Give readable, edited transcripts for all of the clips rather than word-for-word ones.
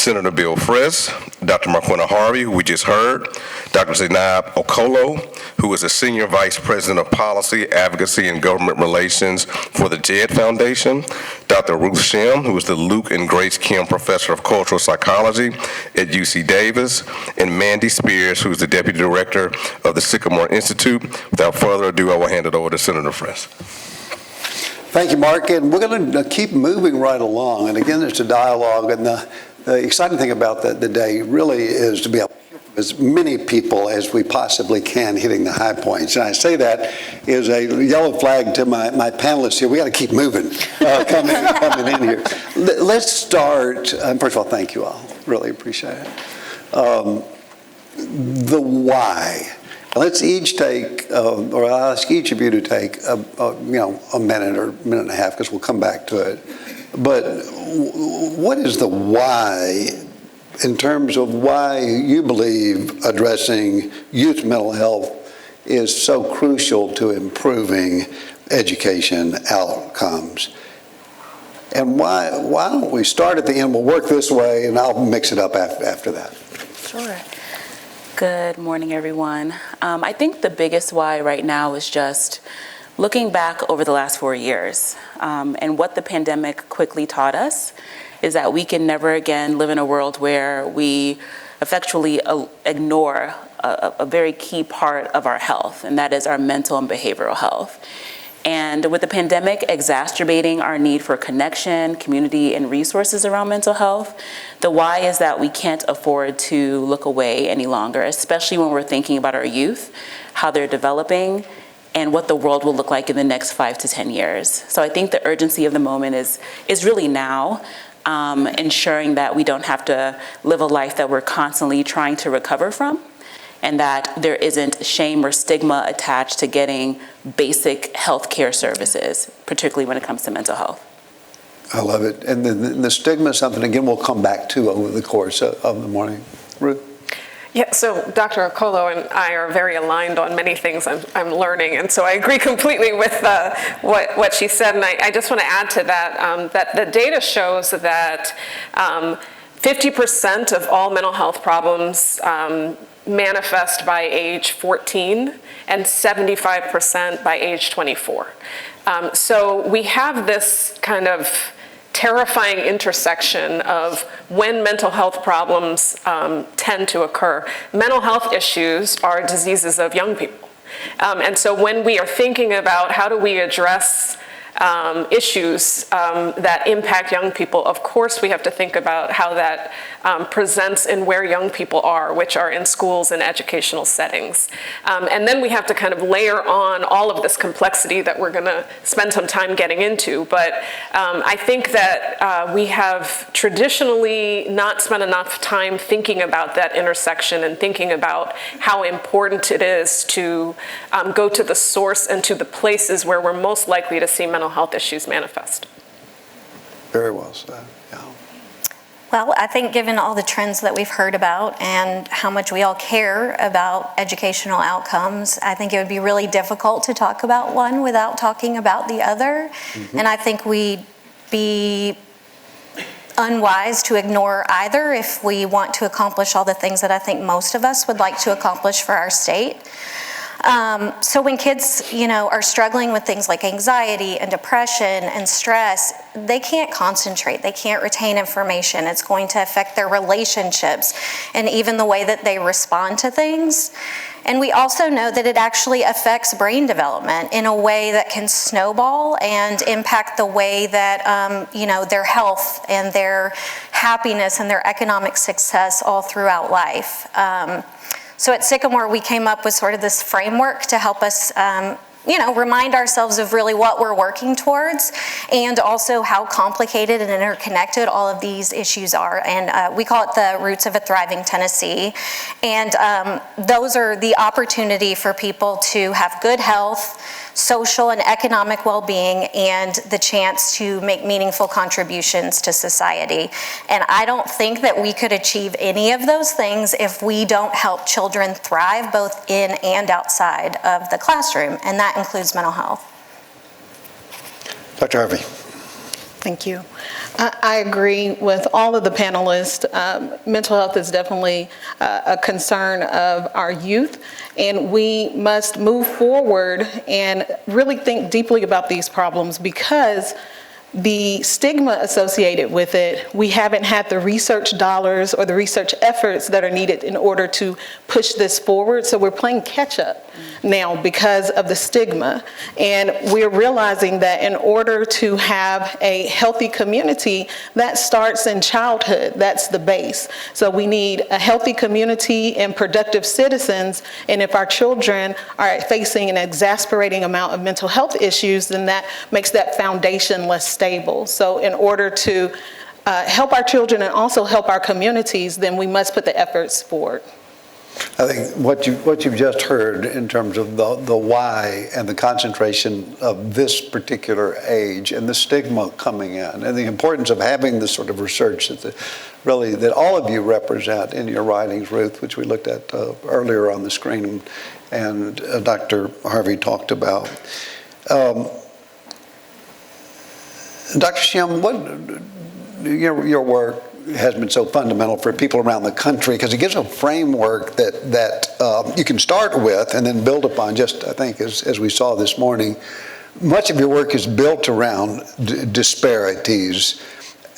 Senator Bill Frist, Dr. Marquinta Harvey, who we just heard, Dr. Zainab Okolo, who is the Senior Vice President of Policy, Advocacy, and Government Relations for the JED Foundation, Dr. Ruth Shim, who is the Luke and Grace Kim Professor of Cultural Psychology at UC Davis, and Mandy Spears, who is the Deputy Director of the Sycamore Institute. Without further ado, I will hand it over to Senator Frist. Thank you, Mark, and we're going to keep moving right along. And again, it's a dialogue, and the exciting thing about the day really is to be able to hear from as many people as we possibly can hitting the high points. And I say that is a yellow flag to my panelists here. We got to keep moving, coming in here. Let's start. First of all, thank you all. Really appreciate it. The why. Let's each take, or I'll ask each of you to take, a minute or minute and a half, because we'll come back to it. But what is the why in terms of why you believe addressing youth mental health is so crucial to improving education outcomes? And why don't we start at the end? We'll work this way, and I'll mix it up after that. Sure. Good morning, everyone. I think the biggest why right now is just looking back over the last 4 years, and what the pandemic quickly taught us is that we can never again live in a world where we effectually ignore a very key part of our health, and that is our mental and behavioral health. And with the pandemic exacerbating our need for connection, community, and resources around mental health, the why is that we can't afford to look away any longer, especially when we're thinking about our youth, how they're developing, and what the world will look like in the next 5 to 10 years. So I think the urgency of the moment is really now, ensuring that we don't have to live a life that we're constantly trying to recover from, and that there isn't shame or stigma attached to getting basic health care services, particularly when it comes to mental health. I love it. And the stigma is something, again, we'll come back to over the course of the morning. Ruth? Yeah, so Dr. Okolo and I are very aligned on many things I'm learning, and so I agree completely with what she said, and I just want to add to that, that the data shows that 50% of all mental health problems manifest by age 14 and 75% by age 24. So we have this kind of terrifying intersection of when mental health problems tend to occur. Mental health issues are diseases of young people. And so when we are thinking about how do we address issues that impact young people, of course we have to think about how that presents in where young people are, which are in schools and educational settings. And then we have to kind of layer on all of this complexity that we're going to spend some time getting into. But I think that we have traditionally not spent enough time thinking about that intersection and thinking about how important it is to go to the source and to the places where we're most likely to see mental health issues manifest. Very well said. Yeah. Well, I think given all the trends that we've heard about and how much we all care about educational outcomes, I think it would be really difficult to talk about one without talking about the other. Mm-hmm. And I think we'd be unwise to ignore either if we want to accomplish all the things that I think most of us would like to accomplish for our state. So when kids, are struggling with things like anxiety and depression and stress, they can't concentrate, they can't retain information. It's going to affect their relationships and even the way that they respond to things. And we also know that it actually affects brain development in a way that can snowball and impact the way that, their health and their happiness and their economic success all throughout life. So at Sycamore, we came up with sort of this framework to help us, remind ourselves of really what we're working towards and also how complicated and interconnected all of these issues are. And we call it the Roots of a Thriving Tennessee. And those are the opportunity for people to have good health, social and economic well-being, and the chance to make meaningful contributions to society. And I don't think that we could achieve any of those things if we don't help children thrive both in and outside of the classroom, and that includes mental health. Dr. Harvey. Thank you. I agree with all of the panelists. Mental health is definitely a concern of our youth, and we must move forward and really think deeply about these problems because the stigma associated with it, we haven't had the research dollars or the research efforts that are needed in order to push this forward. So we're playing catch up now because of the stigma. And we're realizing that in order to have a healthy community, that starts in childhood. That's the base. So we need a healthy community and productive citizens. And if our children are facing an exasperating amount of mental health issues, then that makes that foundation less stable. So in order to help our children and also help our communities, then we must put the efforts forward. I think what you've just heard in terms of the why and the concentration of this particular age and the stigma coming in and the importance of having this sort of research that all of you represent in your writings, Ruth, which we looked at earlier on the screen, and Dr. Harvey talked about. Dr. Shim, your work has been so fundamental for people around the country because it gives a framework that you can start with and then build upon. Just, I think, as we saw this morning, much of your work is built around disparities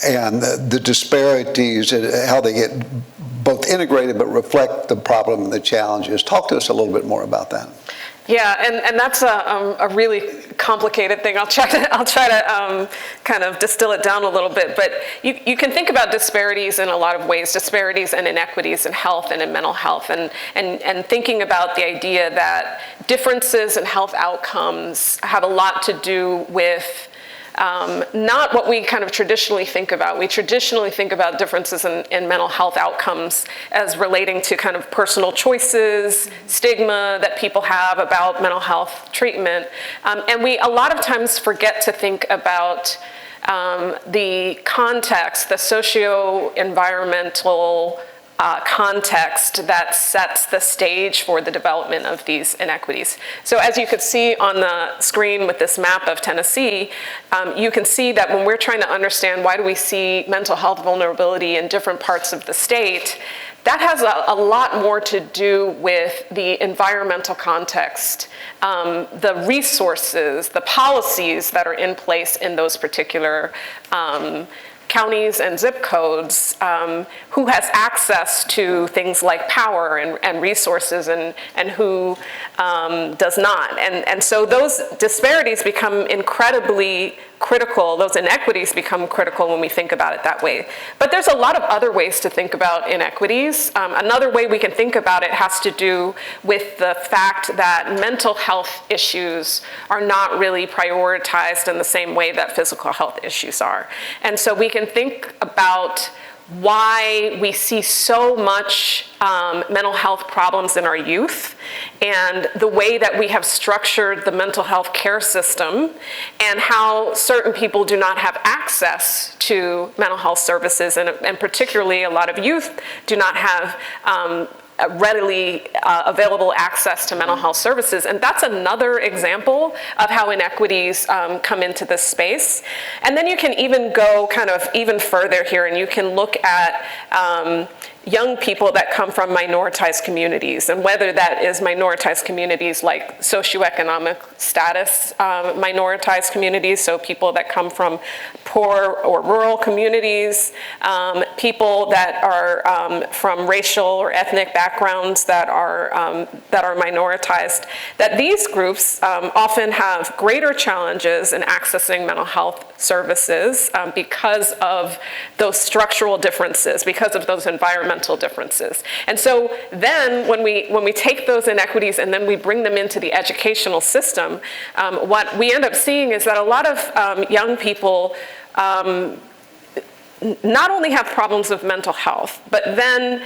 and the disparities and how they get both integrated but reflect the problem and the challenges. Talk to us a little bit more about that. Yeah, and that's a really complicated thing. I'll try to kind of distill it down a little bit. But you can think about disparities in a lot of ways, disparities and inequities in health and in mental health, and thinking about the idea that differences in health outcomes have a lot to do with not what we kind of traditionally think about. We traditionally think about differences in mental health outcomes as relating to kind of personal choices, stigma that people have about mental health treatment. And we a lot of times forget to think about the context, the socio-environmental context that sets the stage for the development of these inequities. So as you could see on the screen with this map of Tennessee, you can see that when we're trying to understand why do we see mental health vulnerability in different parts of the state, that has a lot more to do with the environmental context, the resources, the policies that are in place in those particular counties and zip codes, who has access to things like power and resources and who does not. And so those disparities become incredibly critical, those inequities become critical when we think about it that way. But there's a lot of other ways to think about inequities. Another way we can think about it has to do with the fact that mental health issues are not really prioritized in the same way that physical health issues are. And so we can think about why we see so much mental health problems in our youth and the way that we have structured the mental health care system and how certain people do not have access to mental health services, and particularly a lot of youth do not have readily available access to mental health services. And that's another example of how inequities come into this space. And then you can even go kind of even further here, and you can look at young people that come from minoritized communities, and whether that is minoritized communities like socioeconomic status minoritized communities, so people that come from poor or rural communities, people that are from racial or ethnic backgrounds that are minoritized, that these groups often have greater challenges in accessing mental health services because of those structural differences, because of those environmental differences. And so then when we take those inequities and then we bring them into the educational system, what we end up seeing is that a lot of young people not only have problems with mental health, but then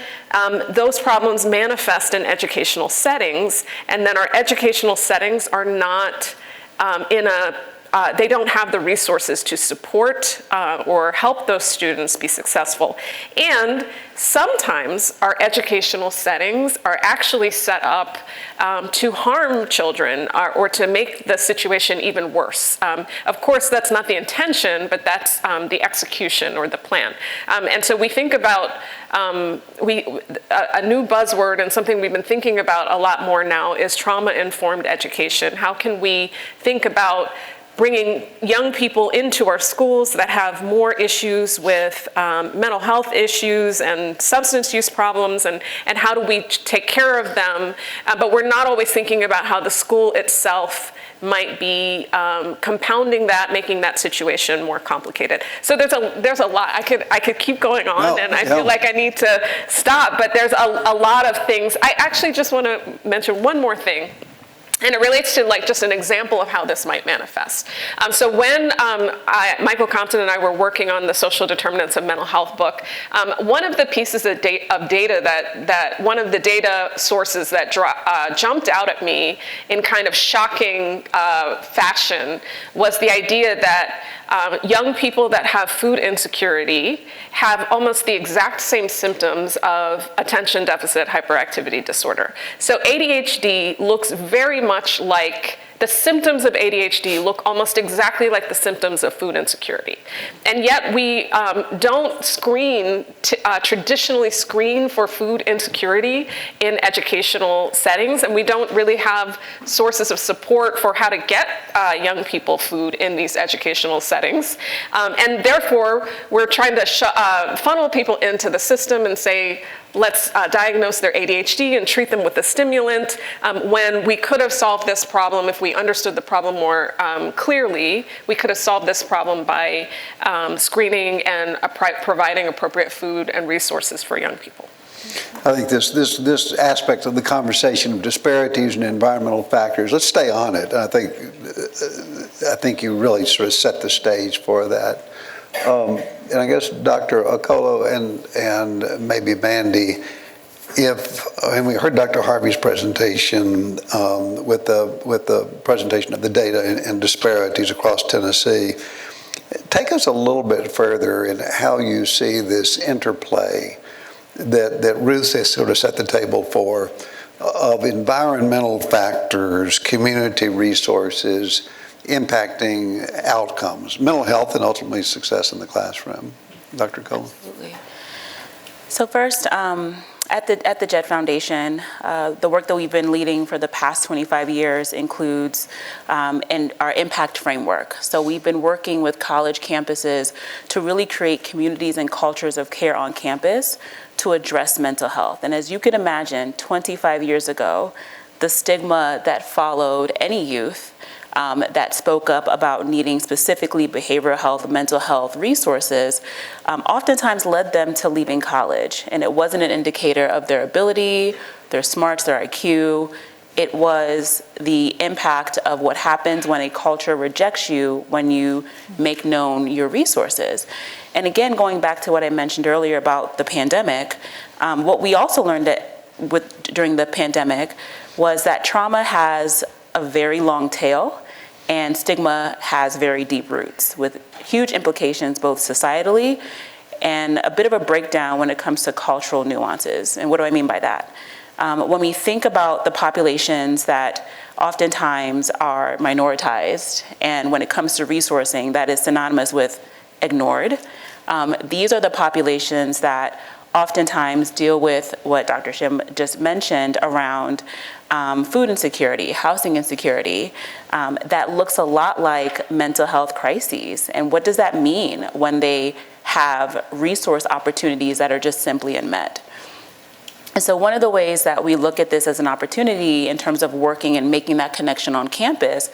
those problems manifest in educational settings, and then our educational settings are not in a they don't have the resources to support or help those students be successful. And sometimes our educational settings are actually set up to harm children or to make the situation even worse. Of course, that's not the intention, but that's the execution or the plan. And so we think about a new buzzword and something we've been thinking about a lot more now is trauma-informed education. How can we think about bringing young people into our schools that have more issues with mental health issues and substance use problems, and how do we take care of them? But we're not always thinking about how the school itself might be compounding that, making that situation more complicated. So there's a lot. I could keep going on, and I feel like I need to stop, but there's a lot of things. I actually just want to mention one more thing. And it relates to like just an example of how this might manifest. So when Michael Compton and I were working on the Social Determinants of Mental Health book, one of the pieces of data that one of the data sources that jumped out at me in kind of shocking fashion was the idea that young people that have food insecurity have almost the exact same symptoms of attention deficit hyperactivity disorder. So ADHD looks very much like, the symptoms of ADHD look almost exactly like the symptoms of food insecurity. And yet we don't traditionally screen for food insecurity in educational settings, and we don't really have sources of support for how to get young people food in these educational settings. And therefore, we're trying to funnel people into the system and say, let's diagnose their ADHD and treat them with a stimulant, when we could have solved this problem if we understood the problem more clearly. We could have solved this problem by screening and providing appropriate food and resources for young people. I think this aspect of the conversation of disparities and environmental factors, let's stay on it. I think you really sort of set the stage for that. And I guess Dr. Okolo and maybe Mandy, and we heard Dr. Harvey's presentation with the presentation of the data and disparities across Tennessee. Take us a little bit further in how you see this interplay that Ruth has sort of set the table for of environmental factors, community resources, impacting outcomes, mental health, and ultimately success in the classroom. Dr. Okolo. Absolutely. So first, at the JET Foundation, the work that we've been leading for the past 25 years includes in our impact framework. So we've been working with college campuses to really create communities and cultures of care on campus to address mental health. And as you can imagine, 25 years ago, the stigma that followed any youth that spoke up about needing specifically behavioral health, mental health resources, oftentimes led them to leaving college. And it wasn't an indicator of their ability, their smarts, their IQ. It was the impact of what happens when a culture rejects you when you make known your resources. And again, going back to what I mentioned earlier about the pandemic, what we also learned during the pandemic was that trauma has a very long tail, and stigma has very deep roots with huge implications both societally and a bit of a breakdown when it comes to cultural nuances. And what do I mean by that? When we think about the populations that oftentimes are minoritized, and when it comes to resourcing, that is synonymous with ignored, these are the populations that oftentimes deal with what Dr. Shim just mentioned around food insecurity, housing insecurity, that looks a lot like mental health crises. And what does that mean when they have resource opportunities that are just simply unmet? And so one of the ways that we look at this as an opportunity in terms of working and making that connection on campus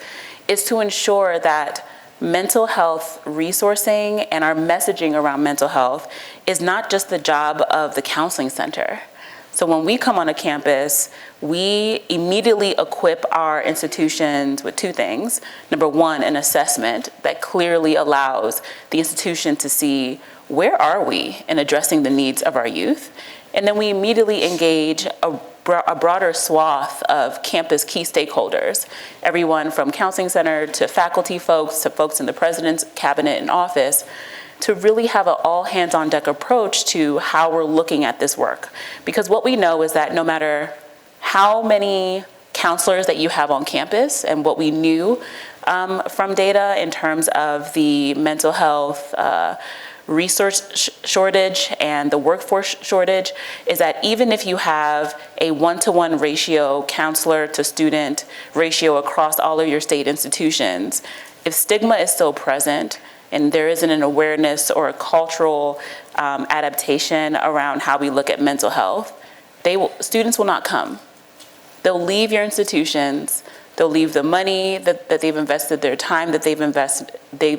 is to ensure that mental health resourcing and our messaging around mental health is not just the job of the counseling center. So when we come on a campus, we immediately equip our institutions with two things. Number one, an assessment that clearly allows the institution to see where are we in addressing the needs of our youth. And then we immediately engage a broader swath of campus key stakeholders, everyone from counseling center to faculty folks to folks in the president's cabinet and office, to really have an all hands on deck approach to how we're looking at this work. Because what we know is that no matter how many counselors that you have on campus, and what we knew from data in terms of the mental health resource shortage and the workforce shortage, is that even if you have a 1-to-1 ratio counselor to student ratio across all of your state institutions, if stigma is still present and there isn't an awareness or a cultural adaptation around how we look at mental health, students will not come. They'll leave your institutions, they'll leave the money that they've invested, their time that they've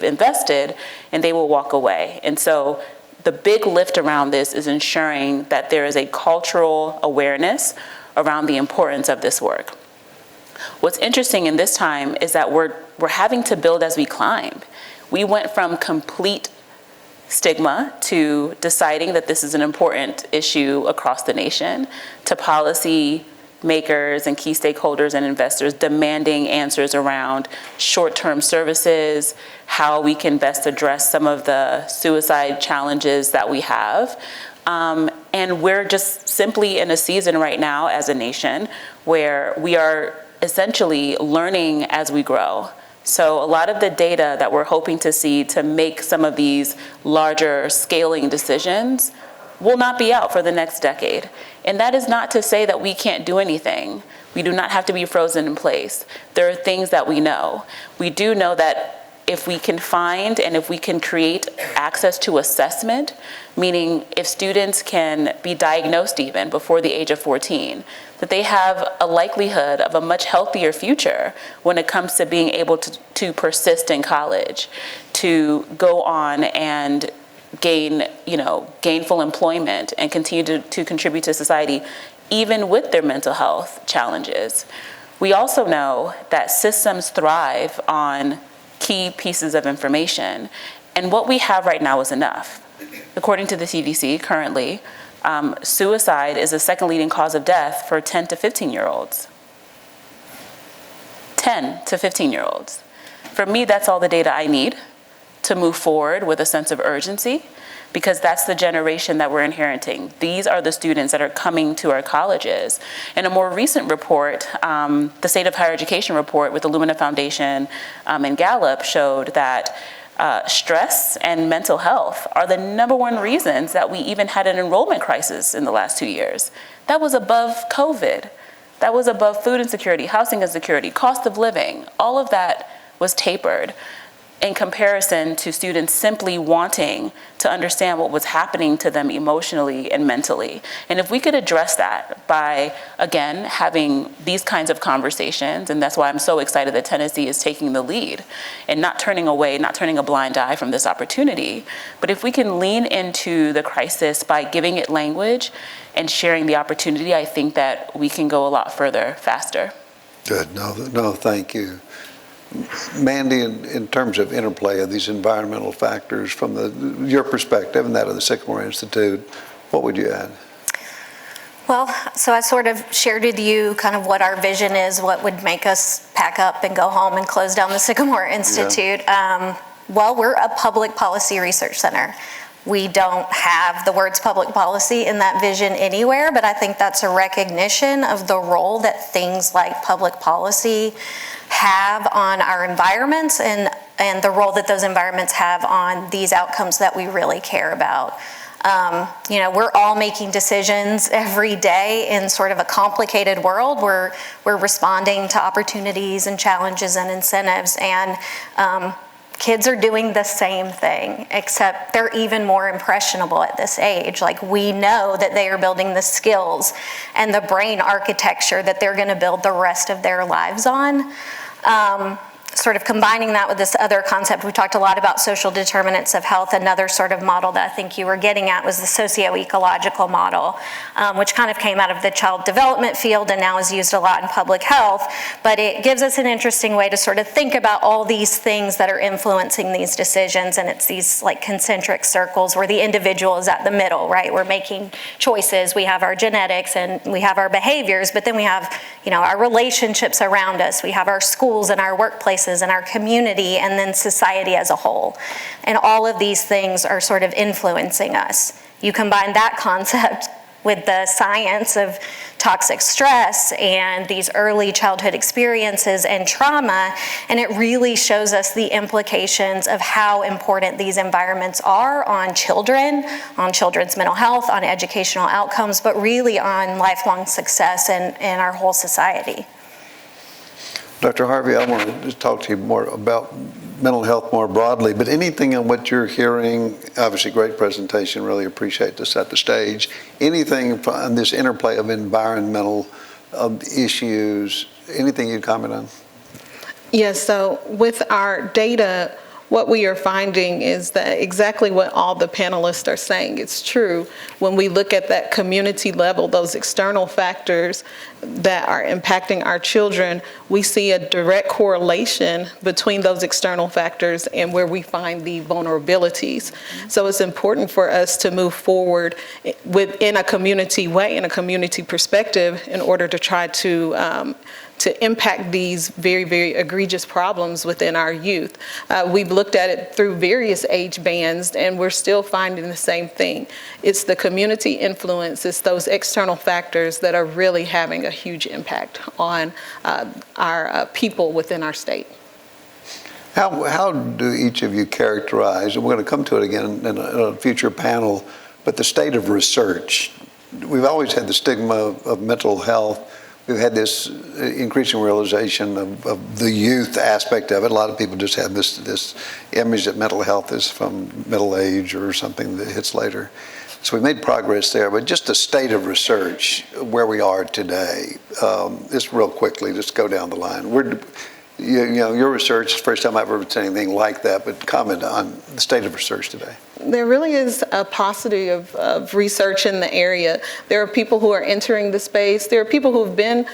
invested, and they will walk away. And so the big lift around this is ensuring that there is a cultural awareness around the importance of this work. What's interesting in this time is that we're having to build as we climb. We went from complete stigma to deciding that this is an important issue across the nation, to policy makers and key stakeholders and investors demanding answers around short-term services, how we can best address some of the suicide challenges that we have. And we're just simply in a season right now as a nation where we are essentially learning as we grow. So a lot of the data that we're hoping to see to make some of these larger scaling decisions will not be out for the next decade. And that is not to say that we can't do anything. We do not have to be frozen in place. There are things that we know. We do know that if we can find and if we can create access to assessment, meaning if students can be diagnosed even before the age of 14, that they have a likelihood of a much healthier future when it comes to being able to persist in college, to go on and gainful employment and continue to contribute to society, even with their mental health challenges. We also know that systems thrive on key pieces of information, and what we have right now is enough. According to the CDC, currently, suicide is the second leading cause of death for 10 to 15-year-olds. 10 to 15-year-olds. For me, that's all the data I need to move forward with a sense of urgency, because that's the generation that we're inheriting. These are the students that are coming to our colleges. In a more recent report, the State of Higher Education report with the Lumina Foundation and Gallup showed that stress and mental health are the #1 reasons that we even had an enrollment crisis in the last 2 years. That was above COVID. That was above food insecurity, housing insecurity, cost of living. All of that was tapered in comparison to students simply wanting to understand what was happening to them emotionally and mentally. And if we could address that by, again, having these kinds of conversations, and that's why I'm so excited that Tennessee is taking the lead and not turning away, not turning a blind eye from this opportunity, but if we can lean into the crisis by giving it language and sharing the opportunity, I think that we can go a lot further faster. Good. No, thank you. Mandy, in terms of interplay of these environmental factors from your perspective and that of the Sycamore Institute, what would you add? Well, so I sort of shared with you kind of what our vision is, what would make us pack up and go home and close down the Sycamore Institute. Yeah. Well, we're a public policy research center. We don't have the words public policy in that vision anywhere, but I think that's a recognition of the role that things like public policy have on our environments and the role that those environments have on these outcomes that we really care about. We're all making decisions every day in sort of a complicated world. We're responding to opportunities and challenges and incentives, and kids are doing the same thing, except they're even more impressionable at this age. Like, we know that they are building the skills and the brain architecture that they're going to build the rest of their lives on. sort of combining that with this other concept, we talked a lot about social determinants of health. Another sort of model that I think you were getting at was the socio-ecological model, which kind of came out of the child development field and now is used a lot in public health. But it gives us an interesting way to sort of think about all these things that are influencing these decisions, and it's these like concentric circles where the individual is at the middle, right? We're making choices, we have our genetics and we have our behaviors, but then we have, our relationships around us, we have our schools and our workplaces and our community, and then society as a whole. And all of these things are sort of influencing us. You combine that concept with the science of toxic stress and these early childhood experiences and trauma, and it really shows us the implications of how important these environments are on children, on children's mental health, on educational outcomes, but really on lifelong success and our whole society. Dr. Harvey, I want to just talk to you more about mental health more broadly, but anything in what you're hearing, obviously great presentation, really appreciate to set the stage. Anything on this interplay of environmental issues, anything you'd comment on? Yes, so with our data, what we are finding is that exactly what all the panelists are saying, it's true. When we look at that community level, those external factors that are impacting our children, we see a direct correlation between those external factors and where we find the vulnerabilities. So it's important for us to move forward within a community way, in a community perspective, in order to try to impact these very, very egregious problems within our youth. We've looked at it through various age bands, and we're still finding the same thing. It's the community influence, it's those external factors that are really having a huge impact on our people within our state. How do each of you characterize, and we're going to come to it again in a future panel, but the state of research? We've always had the stigma of mental health. We've had this increasing realization of the youth aspect of it. A lot of people just have this image that mental health is from middle age or something that hits later. So we made progress there, but just the state of research, where we are today, just real quickly, just go down the line. Your research, it's the first time I've ever seen anything like that, but comment on the state of research today. There really is a paucity of research in the area. There are people who are entering the space. There are people who have been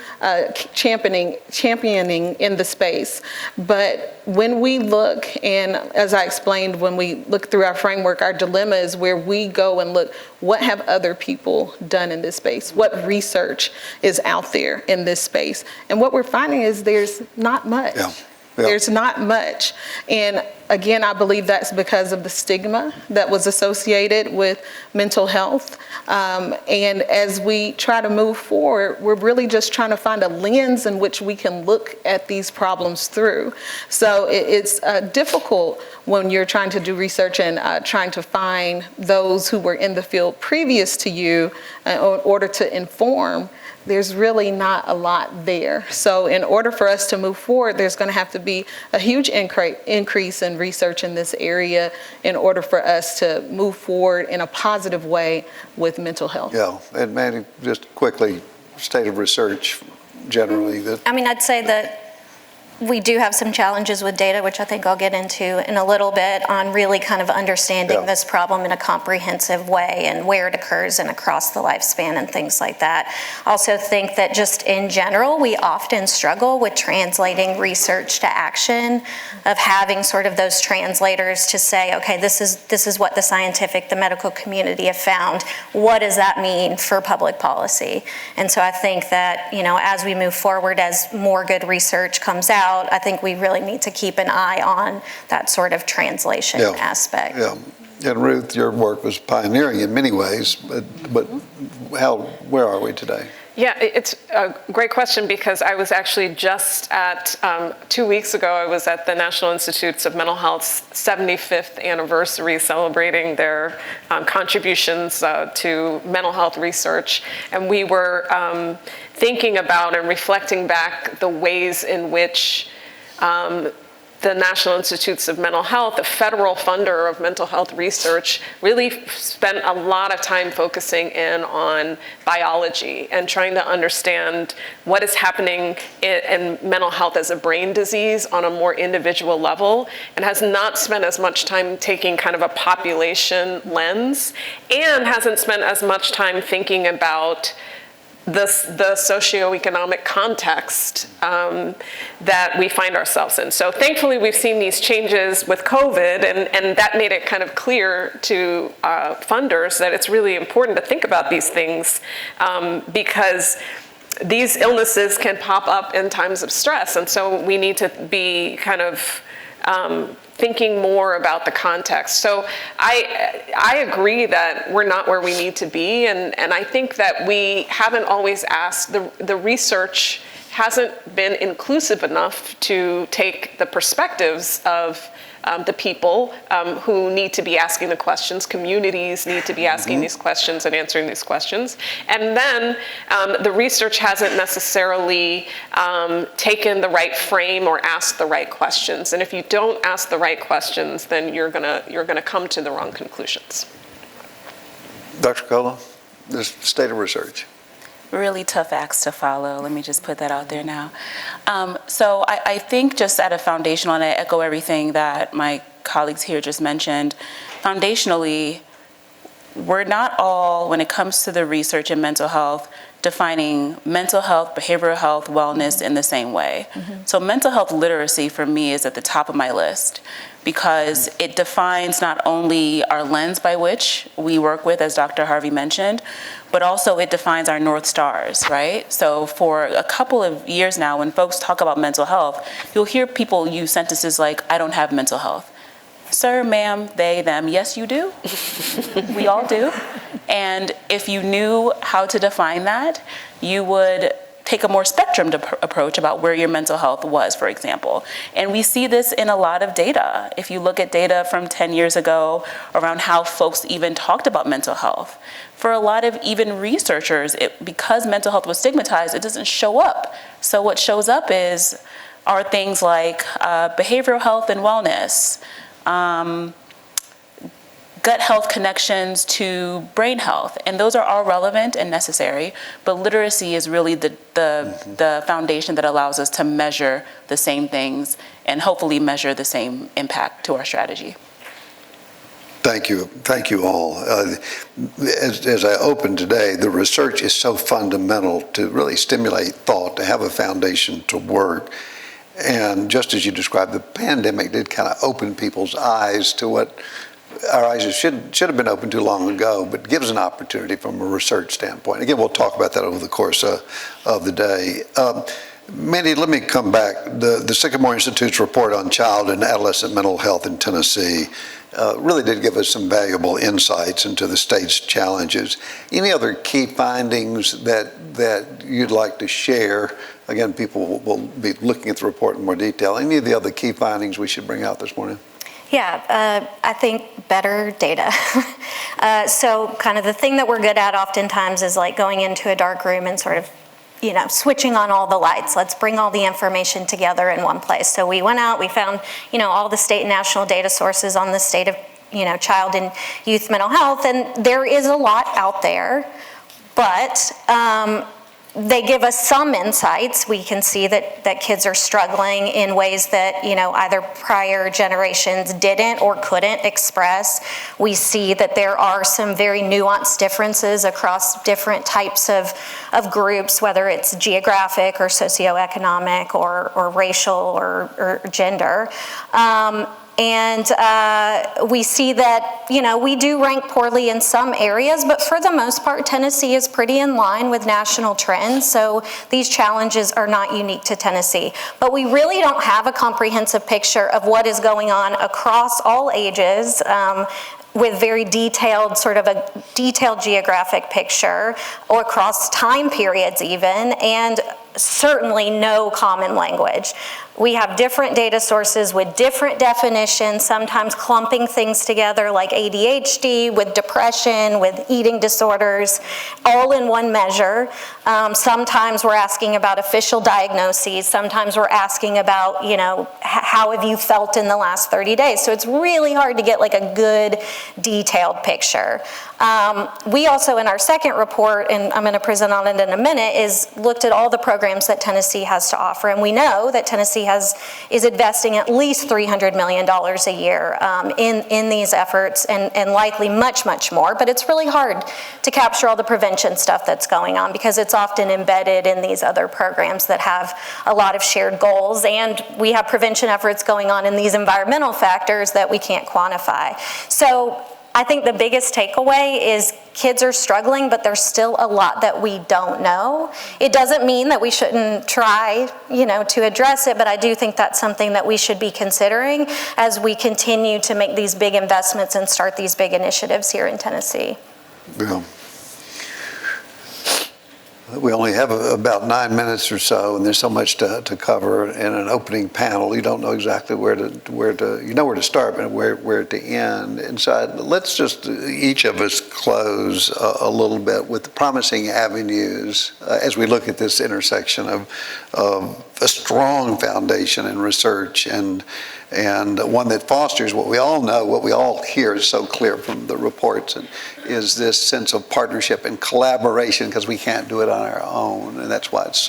championing in the space. But when we look, and as I explained, when we look through our framework, our dilemma is where we go and look, what have other people done in this space? What research is out there in this space? And what we're finding is there's not much. Yeah. There's not much. And again, I believe that's because of the stigma that was associated with mental health. And as we try to move forward, we're really just trying to find a lens in which we can look at these problems through. So it's difficult when you're trying to do research and trying to find those who were in the field previous to you in order to inform. There's really not a lot there. So in order for us to move forward, there's going to have to be a huge increase in research in this area in order for us to move forward in a positive way with mental health. Yeah, and Mandy, just quickly, state of research generally. I'd say that we do have some challenges with data, which I think I'll get into in a little bit, on really kind of understanding this problem in a comprehensive way and where it occurs and across the lifespan and things like that. Also think that just in general, we often struggle with translating research to action, of having sort of those translators to say, okay, this is what the medical community have found. What does that mean for public policy? And so I think that, as we move forward, as more good research comes out, I think we really need to keep an eye on that sort of translation aspect. Yeah, and Ruth, your work was pioneering in many ways, but where are we today? Yeah, it's a great question, because I was actually just at, 2 weeks ago, I was at the National Institutes of Mental Health's 75th anniversary, celebrating their contributions to mental health research. And we were thinking about and reflecting back the ways in which the National Institutes of Mental Health, a federal funder of mental health research, really spent a lot of time focusing in on biology and trying to understand what is happening in mental health as a brain disease on a more individual level, and has not spent as much time taking kind of a population lens, and hasn't spent as much time thinking about the socioeconomic context that we find ourselves in. So thankfully, we've seen these changes with COVID, and that made it kind of clear to funders that it's really important to think about these things because these illnesses can pop up in times of stress. And so we need to be kind of thinking more about the context. So I agree that we're not where we need to be, and I think that we haven't always asked, the research hasn't been inclusive enough to take the perspectives of the people who need to be asking the questions. Communities need to be asking these questions and answering these questions. And then the research hasn't necessarily taken the right frame or asked the right questions. And if you don't ask the right questions, then you're gonna come to the wrong conclusions. Dr. Okolo, the state of research. Really tough acts to follow. Let me just put that out there now. So I think just at a foundational, and I echo everything that my colleagues here just mentioned, foundationally, we're not all, when it comes to the research in mental health, defining mental health, behavioral health, wellness in the same way. So mental health literacy for me is at the top of my list because it defines not only our lens by which we work with, as Dr. Harvey mentioned, but also it defines our North Stars, right? So for a couple of years now, when folks talk about mental health, you'll hear people use sentences like, I don't have mental health. Sir, ma'am, they, them, yes, you do. We all do. And if you knew how to define that, you would take a more spectrum approach about where your mental health was, for example. And we see this in a lot of data. If you look at data from 10 years ago around how folks even talked about mental health, for a lot of even researchers, because mental health was stigmatized, it doesn't show up. So what shows up are things like behavioral health and wellness, gut health connections to brain health, and those are all relevant and necessary, but literacy is really the foundation that allows us to measure the same things and hopefully measure the same impact to our strategy. Thank you all. As I opened today, the research is so fundamental to really stimulate thought, to have a foundation to work. And just as you described, the pandemic did kind of open people's eyes to what our eyes should have been open to long ago, but gives an opportunity from a research standpoint. Again, we'll talk about that over the course of the day. Mandy, let me come back. The Sycamore Institute's report on child and adolescent mental health in Tennessee really did give us some valuable insights into the state's challenges. Any other key findings that you'd like to share? Again, people will be looking at the report in more detail. Any of the other key findings we should bring out this morning? Yeah, I think better data. So kind of the thing that we're good at oftentimes is like going into a dark room and sort of, switching on all the lights. Let's bring all the information together in one place. So we went out, we found, all the state and national data sources on the state of, child and youth mental health, and there is a lot out there, but they give us some insights. We can see that kids are struggling in ways that, either prior generations didn't or couldn't express. We see that there are some very nuanced differences across different types of groups, whether it's geographic or socioeconomic or racial or gender. And we see that, we do rank poorly in some areas, but for the most part, Tennessee is pretty in line with national trends. So these challenges are not unique to Tennessee. But we really don't have a comprehensive picture of what is going on across all ages, with very detailed, sort of a detailed geographic picture, or across time periods even. And certainly no common language. We have different data sources with different definitions, sometimes clumping things together like ADHD with depression, with eating disorders, all in one measure. Sometimes we're asking about official diagnoses. Sometimes we're asking about, how have you felt in the last 30 days? So it's really hard to get like a good detailed picture. We also, in our second report, and I'm going to present on it in a minute, is looked at all the programs that Tennessee has to offer. And we know that Tennessee is investing at least $300 million a year in these efforts, and likely much, much more. But it's really hard to capture all the prevention stuff that's going on because it's often embedded in these other programs that have a lot of shared goals. And we have prevention efforts going on in these environmental factors that we can't quantify. So I think the biggest takeaway is kids are struggling, but there's still a lot that we don't know. It doesn't mean that we shouldn't try, to address it, but I do think that's something that we should be considering as we continue to make these big investments and start these big initiatives here in Tennessee. Yeah. We only have about 9 minutes or so, and there's so much to cover in an opening panel. You don't know exactly where to start, but where to end. And so let's just each of us close a little bit with the promising avenues as we look at this intersection of a strong foundation in research and one that fosters what we all know, what we all hear is so clear from the reports, and is this sense of partnership and collaboration, because we can't do it on our own. And that's why it's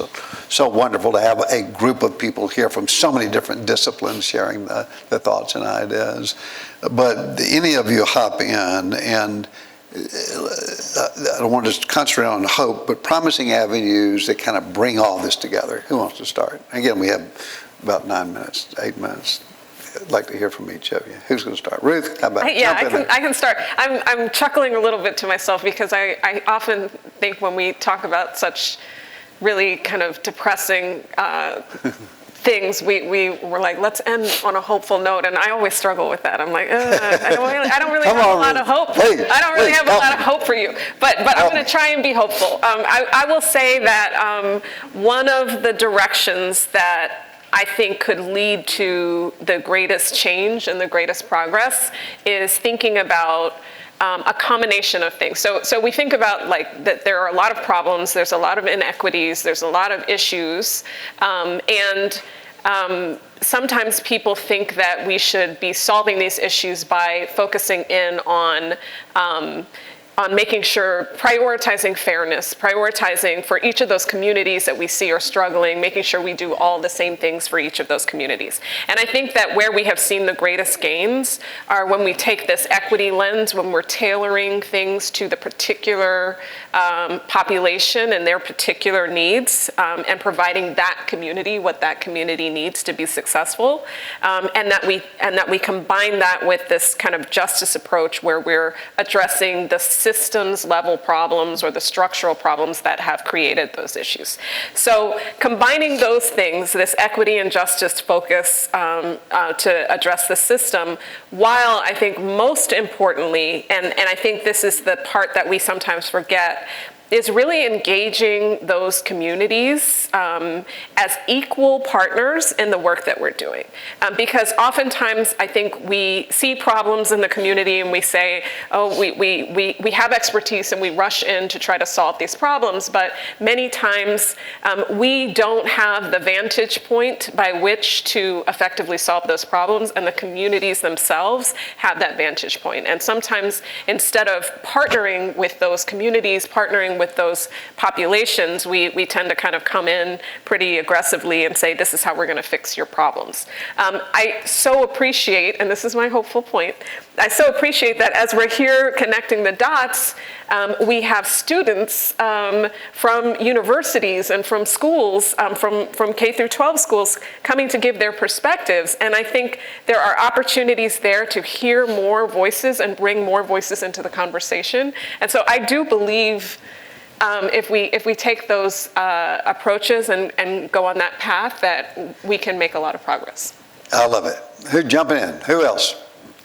so wonderful to have a group of people here from so many different disciplines sharing the thoughts and ideas. But any of you hop in, and I don't want to concentrate on hope, but promising avenues that kind of bring all this together. Who wants to start? Again, we have about 9 minutes, 8 minutes. I'd like to hear from each of you. Who's going to start? Ruth, how about you? I can start. I'm chuckling a little bit to myself because I often think when we talk about such really kind of depressing things, we were like, let's end on a hopeful note, and I always struggle with that. I'm like, I don't really have a lot of hope. I don't really have a lot of hope for you, but I'm going to try and be hopeful. I will say that one of the directions that I think could lead to the greatest change and the greatest progress is thinking about a combination of things. So we think about like that there are a lot of problems, there's a lot of inequities, there's a lot of issues, and sometimes people think that we should be solving these issues by focusing in on making sure, prioritizing fairness, prioritizing for each of those communities that we see are struggling, making sure we do all the same things for each of those communities. And I think that where we have seen the greatest gains are when we take this equity lens, when we're tailoring things to the particular population and their particular needs, and providing that community what that community needs to be successful, and that we combine that with this kind of justice approach where we're addressing the systems level problems or the structural problems that have created those issues. So combining those things, this equity and justice focus to address the system, while I think most importantly, and I think this is the part that we sometimes forget, is really engaging those communities as equal partners in the work that we're doing. Because oftentimes I think we see problems in the community and we say, oh, we have expertise and we rush in to try to solve these problems, but many times we don't have the vantage point by which to effectively solve those problems, and the communities themselves have that vantage point. And sometimes instead of partnering with those communities, partnering with those populations, we tend to kind of come in pretty aggressively and say, this is how we're going to fix your problems. I so appreciate, and this is my hopeful point, I so appreciate that as we're here connecting the dots, we have students from universities and from schools, from K through 12 schools, coming to give their perspectives. And I think there are opportunities there to hear more voices and bring more voices into the conversation. And so I do believe if we take those approaches and go on that path, that we can make a lot of progress. I love it. Who's jumping in? Who else?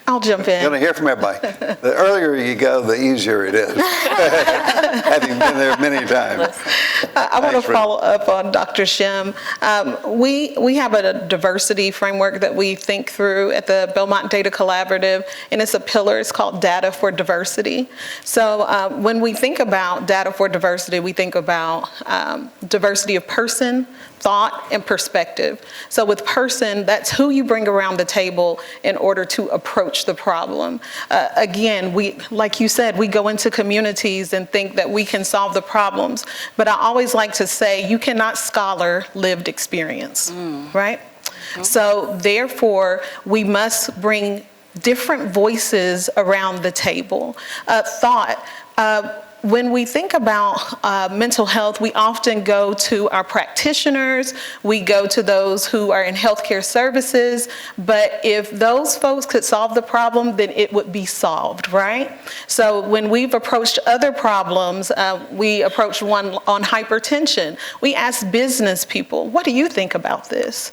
I'll jump You're going to in. hear from everybody. The earlier you go, the easier it is. Having been there many times. I want Thanks, to Ruth. follow up on Dr. Shim. We have a diversity framework that we think through at the Belmont Data Collaborative, and it's a pillar. It's called Data for Diversity. So when we think about data for diversity, we think about diversity of person, thought, and perspective. So with person, that's who you bring around the table in order to approach the problem. Again, like you said, we go into communities and think that we can solve the problems, but I always like to say you cannot scholar lived experience, right? So therefore, we must bring different voices around the table. Thought. When we think about mental health, we often go to our practitioners, we go to those who are in healthcare services, but if those folks could solve the problem, then it would be solved, right? So when we've approached other problems, we approached one on hypertension. We asked business people, what do you think about this?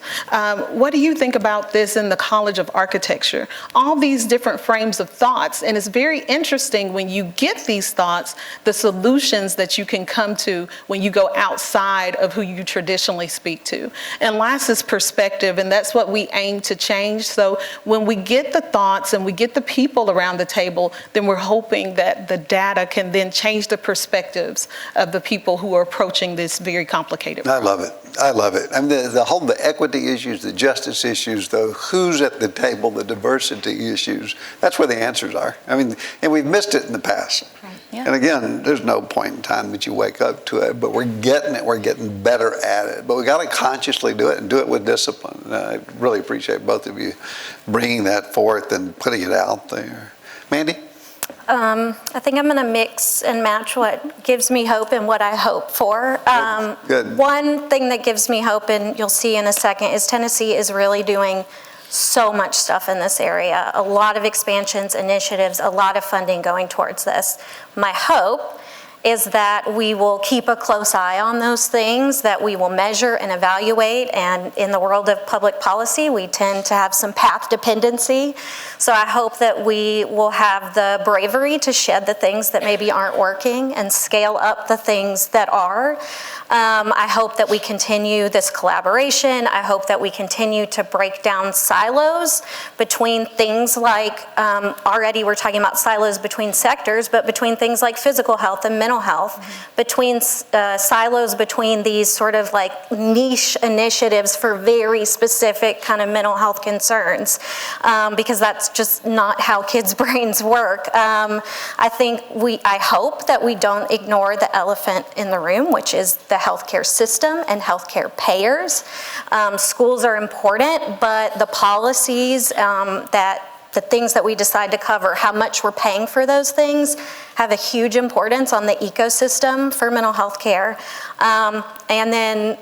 What do you think about this in the College of Architecture? All these different frames of thoughts, and it's very interesting when you get these thoughts, the solutions that you can come to when you go outside of who you traditionally speak to. And last is perspective, and that's what we aim to change. So when we get the thoughts and we get the people around the table, then we're hoping that the data can then change the perspectives of the people who are approaching this very complicated I problem. love it. I love it. I mean, the equity issues, the justice issues, the who's at the table, the diversity issues, that's where the answers are. I mean, and we've missed it in the past. Yeah. And again, there's no point in time that you wake up to it, but we're getting it. We're getting better at it. But we got to consciously do it and do it with discipline. I really appreciate both of you bringing that forth and putting it out there. Mandy? I think I'm going to mix and match what gives me hope and what I hope for. Good. One thing that gives me hope, and you'll see in a second, is Tennessee is really doing so much stuff in this area. A lot of expansions, initiatives, a lot of funding going towards this. My hope is that we will keep a close eye on those things, that we will measure and evaluate, and in the world of public policy, we tend to have some path dependency. So I hope that we will have the bravery to shed the things that maybe aren't working and scale up the things that are. I hope that we continue this collaboration. I hope that we continue to break down silos between things like, already we're talking about silos between sectors, but between things like physical health and mental health, between silos between these sort of like niche initiatives for very specific kind of mental health concerns, because that's just not how kids' brains work. I hope that we don't ignore the elephant in the room, which is the healthcare system and healthcare payers. Schools are important, but the policies the things that we decide to cover, how much we're paying for those things, have a huge importance on the ecosystem for mental health care. And then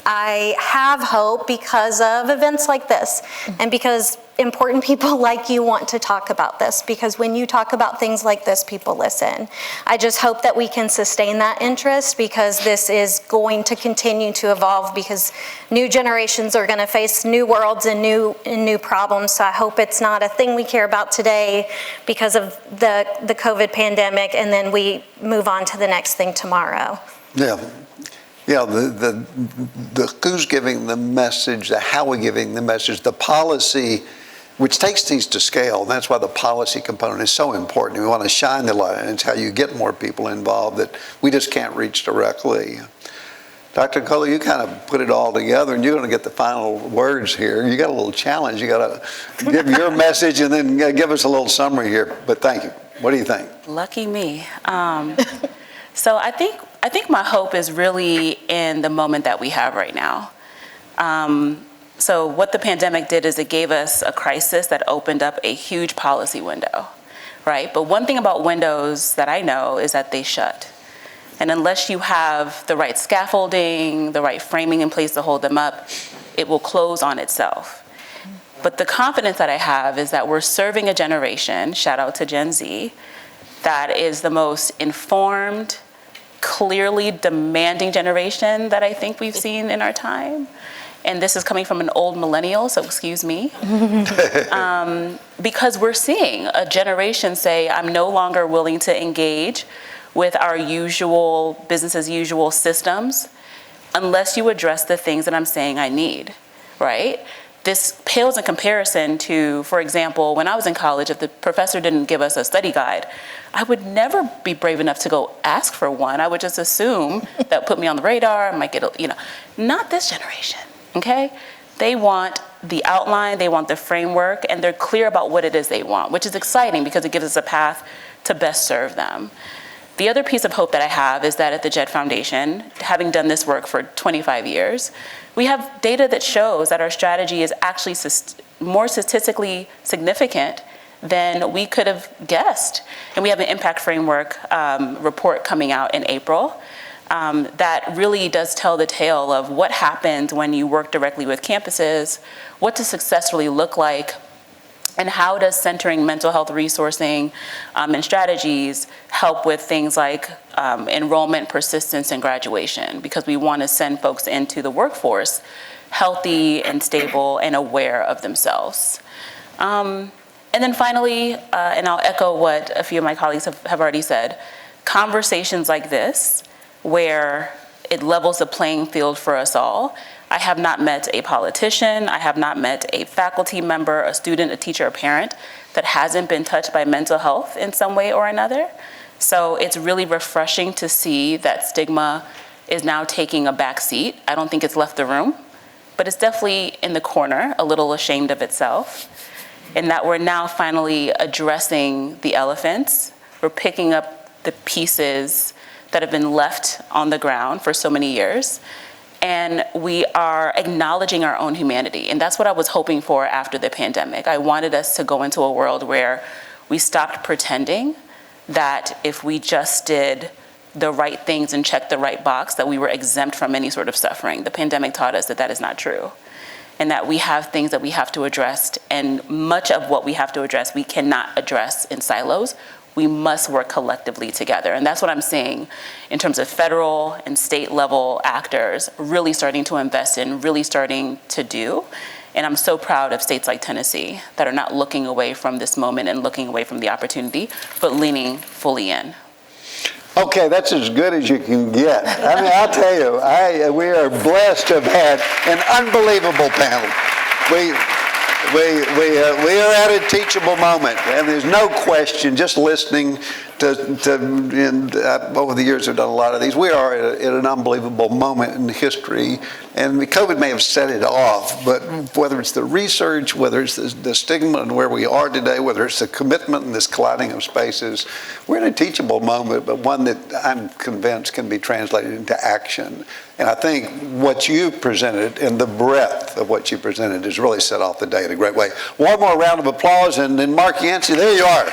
I have hope because of events like this, and because important people like you want to talk about this, because when you talk about things like this, people listen. I just hope that we can sustain that interest, because this is going to continue to evolve, because new generations are going to face new worlds and new problems. So I hope it's not a thing we care about today because of the COVID pandemic, and then we move on to the next thing tomorrow. Yeah. Yeah, the who's giving the message, the how we're giving the message, the policy, which takes things to scale. And that's why the policy component is so important. We want to shine the light, and it's how you get more people involved that we just can't reach directly. Dr. Okolo, you kind of put it all together, and you're going to get the final words here. You got a little challenge. You got to give your message and then give us a little summary here. But thank you. What do you think? Lucky me. So I think my hope is really in the moment that we have right now. So what the pandemic did is it gave us a crisis that opened up a huge policy window, right? But one thing about windows that I know is that they shut. And unless you have the right scaffolding, the right framing in place to hold them up, it will close on itself. But the confidence that I have is that we're serving a generation, shout out to Gen Z, that is the most informed, clearly demanding generation that I think we've seen in our time. and this is coming from an old millennial, so excuse me, because we're seeing a generation say, I'm no longer willing to engage with our usual business as usual systems unless you address the things that I'm saying I need, right? This pales in comparison to, for example, when I was in college, if the professor didn't give us a study guide, I would never be brave enough to go ask for one. I would just assume that put me on the radar, I might get, not this generation, okay? They want the outline, they want the framework, and they're clear about what it is they want, which is exciting because it gives us a path to best serve them. The other piece of hope that I have is that at the JET Foundation, having done this work for 25 years, we have data that shows that our strategy is actually more statistically significant than we could have guessed. And we have an impact framework report coming out in April that really does tell the tale of what happens when you work directly with campuses, what does success really look like, and how does centering mental health resourcing and strategies help with things like enrollment, persistence, and graduation, because we want to send folks into the workforce healthy and stable and aware of themselves. And then finally, and I'll echo what a few of my colleagues have already said, conversations like this, where it levels the playing field for us all. I have not met a politician, I have not met a faculty member, a student, a teacher, a parent that hasn't been touched by mental health in some way or another. So it's really refreshing to see that stigma is now taking a back seat. I don't think it's left the room, but it's definitely in the corner, a little ashamed of itself, and that we're now finally addressing the elephants. We're picking up the pieces that have been left on the ground for so many years. And we are acknowledging our own humanity. And that's what I was hoping for after the pandemic. I wanted us to go into a world where we stopped pretending that if we just did the right things and checked the right box, that we were exempt from any sort of suffering. The pandemic taught us that that is not true. And that we have things that we have to address, and much of what we have to address, we cannot address in silos. We must work collectively together. And that's what I'm seeing in terms of federal and state level actors really starting to invest in, really starting to do. And I'm so proud of states like Tennessee that are not looking away from this moment and looking away from the opportunity, but leaning fully in. Okay, that's as good as you can get. I mean, I'll tell you, we are blessed to have had an unbelievable panel. We are at a teachable moment, and there's no question, just listening and over the years I've done a lot of these, we are at an unbelievable moment in history, and COVID may have set it off, but whether it's the research, whether it's the stigma and where we are today, whether it's the commitment and this colliding of spaces, we're in a teachable moment, but one that I'm convinced can be translated into action. And I think what you presented and the breadth of what you presented has really set off the day in a great way. One more round of applause, and then Marquinta, there you are.